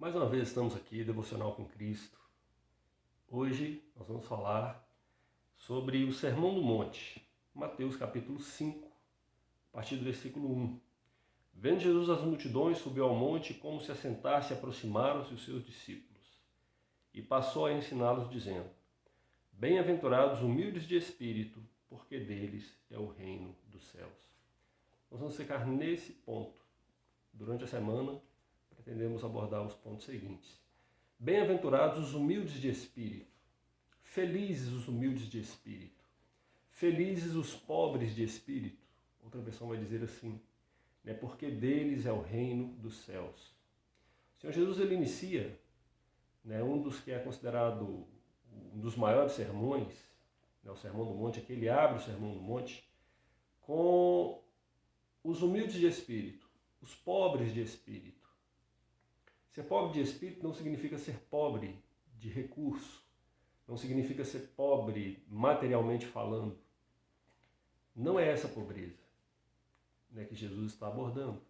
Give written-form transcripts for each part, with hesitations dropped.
Mais uma vez estamos aqui, Devocional com Cristo. Hoje nós vamos falar sobre o Sermão do Monte, Mateus capítulo 5, a partir do versículo 1. Vendo Jesus as multidões, subiu ao monte e como se assentasse, aproximaram-se os seus discípulos. E passou a ensiná-los, dizendo: Bem-aventurados humildes de espírito, porque deles é o reino dos céus. Nós vamos ficar nesse ponto. Durante a semana, pretendemos abordar os pontos seguintes. Bem-aventurados os humildes de espírito. Felizes os humildes de espírito. Felizes os pobres de espírito. Outra versão vai dizer assim, porque deles é o reino dos céus. O Senhor Jesus ele inicia um dos que é considerado um dos maiores sermões, o Sermão do Monte, aqui ele abre o Sermão do Monte com os humildes de espírito, os pobres de espírito. Ser pobre de espírito não significa ser pobre de recurso, não significa ser pobre materialmente falando. Não é essa pobreza que Jesus está abordando.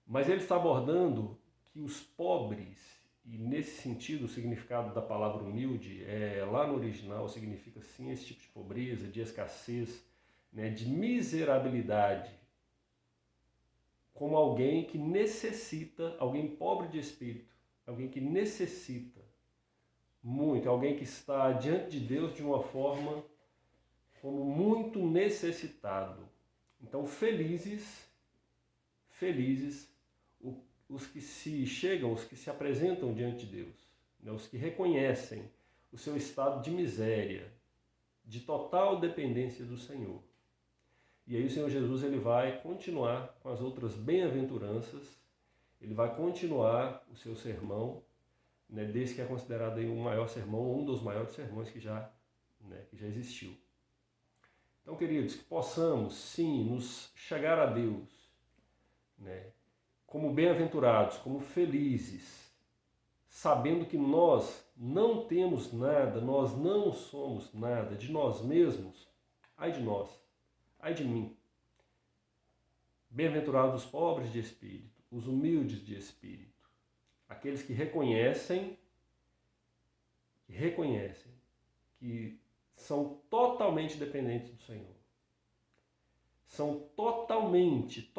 Mas ele está abordando que os pobres, e nesse sentido o significado da palavra humilde, lá no original significa sim esse tipo de pobreza, de escassez, de miserabilidade, como alguém que necessita, alguém pobre de espírito, alguém que necessita muito, alguém que está diante de Deus de uma forma como muito necessitado. Então, felizes os que se chegam, os que se apresentam diante de Deus, os que reconhecem o seu estado de miséria, de total dependência do Senhor. E aí o Senhor Jesus ele vai continuar com as outras bem-aventuranças, ele vai continuar o seu sermão, desse que é considerado aí um maior sermão, um dos maiores sermões que já existiu. Então, queridos, que possamos, sim, nos chegar a Deus, como bem-aventurados, como felizes, sabendo que nós não temos nada, nós não somos nada de nós mesmos. Ai de nós, ai de mim. Bem-aventurados os pobres de espírito, os humildes de espírito, aqueles que reconhecem que são totalmente dependentes do Senhor. São totalmente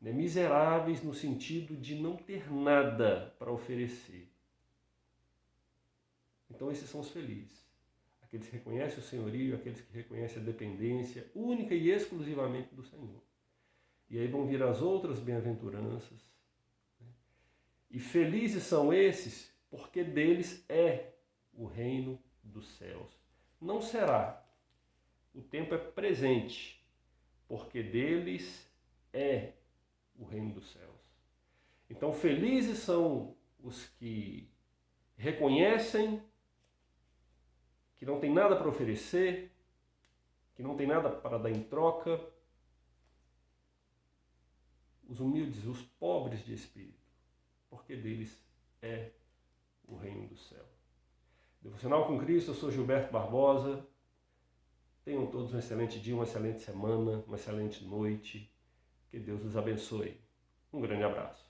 miseráveis no sentido de não ter nada para oferecer. Então esses são os felizes. Aqueles que reconhecem o senhorio, aqueles que reconhecem a dependência única e exclusivamente do Senhor. E aí vão vir as outras bem-aventuranças. E felizes são esses, porque deles é o reino dos céus. Não será. O tempo é presente, porque deles é o reino dos céus. Então, felizes são os que reconhecem que não tem nada para oferecer, que não tem nada para dar em troca. Os humildes, os pobres de espírito, porque deles é o reino do céu. Devocional com Cristo, eu sou Gilberto Barbosa. Tenham todos um excelente dia, uma excelente semana, uma excelente noite. Que Deus os abençoe. Um grande abraço.